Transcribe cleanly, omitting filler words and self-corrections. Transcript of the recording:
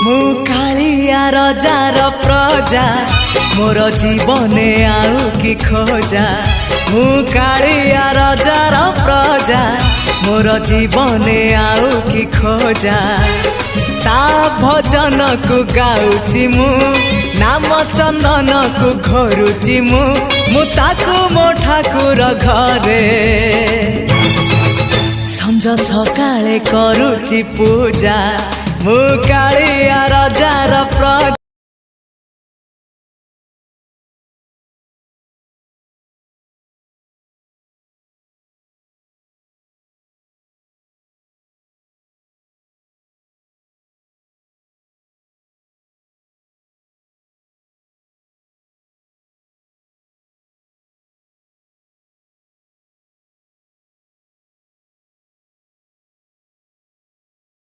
मु कालिया रजार प्रजा मोर जीवने आउ कि खोजा मु कालिया रजार प्रजा मोर जीवने आउ कि खोजा ता भजन को गाउची मु नाम चंदन को घोरुची मु ताकू मो ठाकुर घरे संज सकाळे करूची पूजा मु कालिया रजार